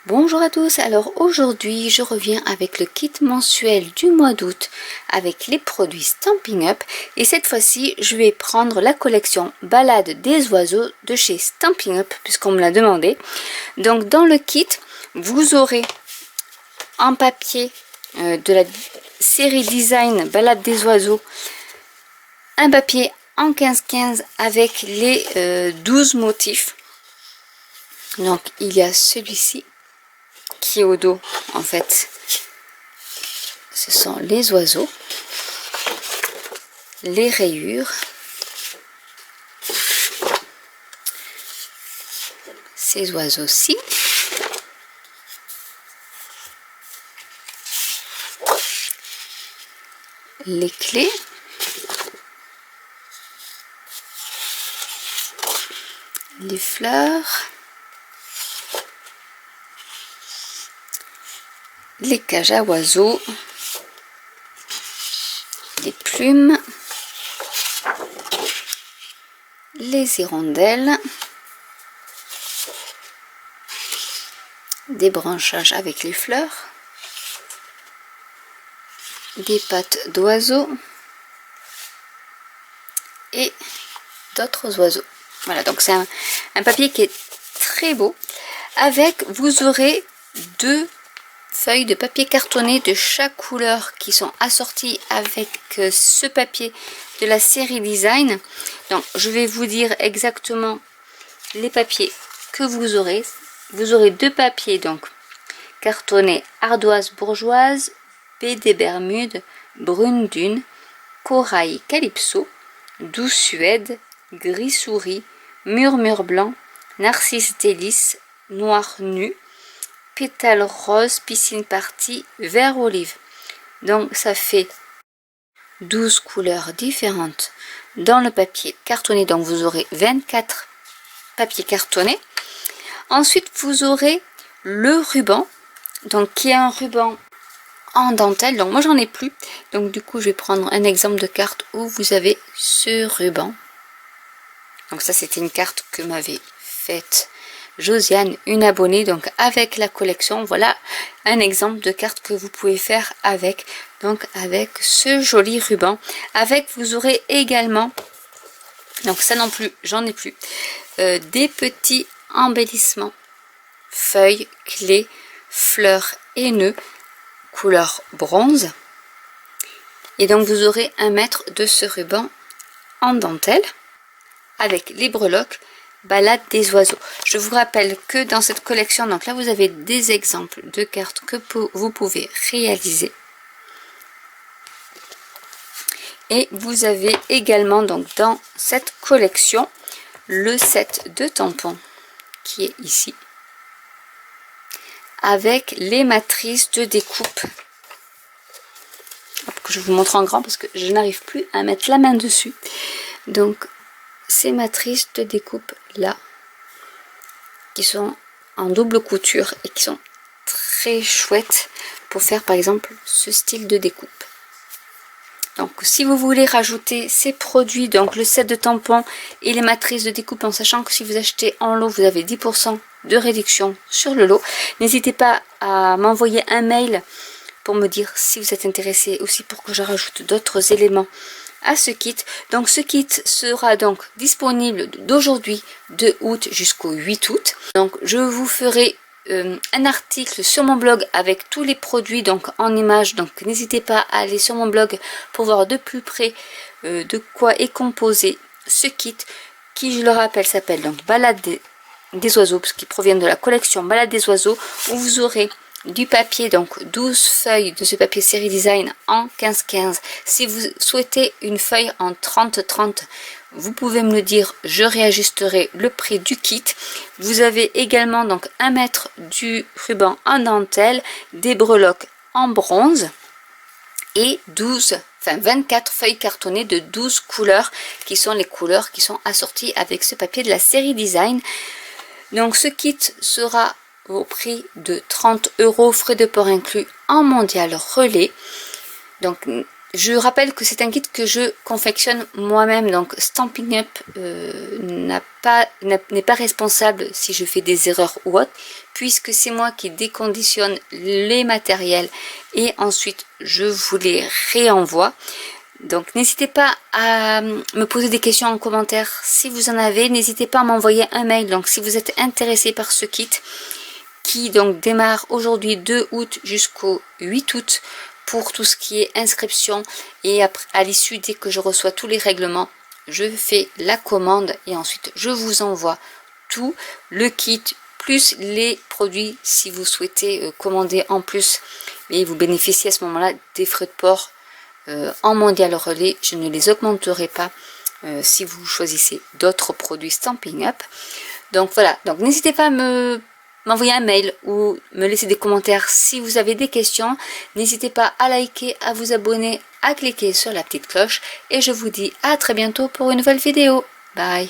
Bonjour à tous, alors aujourd'hui je reviens avec le kit mensuel du mois d'août avec les produits Stampin' Up et cette fois-ci je vais prendre la collection Balade des oiseaux de chez Stampin' Up puisqu'on me l'a demandé. Donc dans le kit vous aurez en papier de la série design Balade des oiseaux un papier en 15-15 avec les 12 motifs. Donc il y a celui-ci qui est au dos, en fait, ce sont les oiseaux, les rayures, ces oiseaux-ci, les clés, les fleurs, les cages à oiseaux, les plumes, les hirondelles, des branchages avec les fleurs, des pattes d'oiseaux et d'autres oiseaux. Voilà, donc c'est un papier qui est très beau. Avec, vous aurez deux feuilles de papier cartonné de chaque couleur qui sont assorties avec ce papier de la série design. Donc je vais vous dire exactement les papiers que vous aurez. Vous aurez deux papiers donc cartonnés ardoise bourgeoise, baie des Bermudes, brune dune, corail calypso, douce Suède, gris souris, murmure blanc, narcisse délice, noir nu, pétale rose, piscine partie, vert olive. Donc ça fait 12 couleurs différentes dans le papier cartonné. Donc vous aurez 24 papiers cartonnés. Ensuite vous aurez le ruban, donc qui est un ruban en dentelle. Donc moi j'en ai plus, donc du coup je vais prendre un exemple de carte où vous avez ce ruban. Donc ça c'était une carte que m'avait faite Josiane, une abonnée, donc avec la collection. Voilà un exemple de carte que vous pouvez faire avec, donc avec ce joli ruban. Avec vous aurez également, donc ça non plus j'en ai plus, des petits embellissements, feuilles, clés, fleurs et nœuds couleur bronze. Et donc vous aurez 1 mètre de ce ruban en dentelle avec les breloques Balade des oiseaux. Je vous rappelle que dans cette collection, donc là vous avez des exemples de cartes que vous pouvez réaliser. Et vous avez également donc dans cette collection le set de tampons qui est ici avec les matrices de découpe. Hop, que je vous montre en grand parce que je n'arrive plus à mettre la main dessus. Donc ces matrices de découpe là qui sont en double couture et qui sont très chouettes pour faire par exemple ce style de découpe. Donc si vous voulez rajouter ces produits, donc le set de tampons et les matrices de découpe, en sachant que si vous achetez en lot vous avez 10% de réduction sur le lot, n'hésitez pas à m'envoyer un mail pour me dire si vous êtes intéressé aussi pour que je rajoute d'autres éléments à ce kit. Donc ce kit sera donc disponible d'aujourd'hui 2 août jusqu'au 8 août. Donc je vous ferai un article sur mon blog avec tous les produits donc en images, donc n'hésitez pas à aller sur mon blog pour voir de plus près de quoi est composé ce kit qui, je le rappelle, s'appelle donc Balade des oiseaux, parce qu'il provient de la collection Balade des oiseaux, où vous aurez du papier, donc 12 feuilles de ce papier série design en 15-15. Si vous souhaitez une feuille en 30-30, vous pouvez me le dire, je réajusterai le prix du kit. Vous avez également donc 1 mètre du ruban en dentelle, des breloques en bronze et 24 feuilles cartonnées de 12 couleurs qui sont les couleurs qui sont assorties avec ce papier de la série design. Donc ce kit sera au prix de 30 €, frais de port inclus en mondial relais. Donc Je rappelle que c'est un kit que je confectionne moi-même, donc Stampin' Up n'est pas responsable si je fais des erreurs ou autre, puisque c'est moi qui déconditionne les matériels et ensuite je vous les réenvoie. Donc n'hésitez pas à me poser des questions en commentaire si vous en avez, n'hésitez pas à m'envoyer un mail, donc si vous êtes intéressé par ce kit qui donc démarre aujourd'hui 2 août jusqu'au 8 août pour tout ce qui est inscription, et après, à l'issue, dès que je reçois tous les règlements, je fais la commande et ensuite je vous envoie tout le kit plus les produits si vous souhaitez commander en plus, et vous bénéficiez à ce moment-là des frais de port en mondial relais. Je ne les augmenterai pas si vous choisissez d'autres produits Stampin' Up. Donc voilà, donc n'hésitez pas à m'envoyer un mail ou me laisser des commentaires si vous avez des questions. N'hésitez pas à liker, à vous abonner, à cliquer sur la petite cloche, et je vous dis à très bientôt pour une nouvelle vidéo. Bye.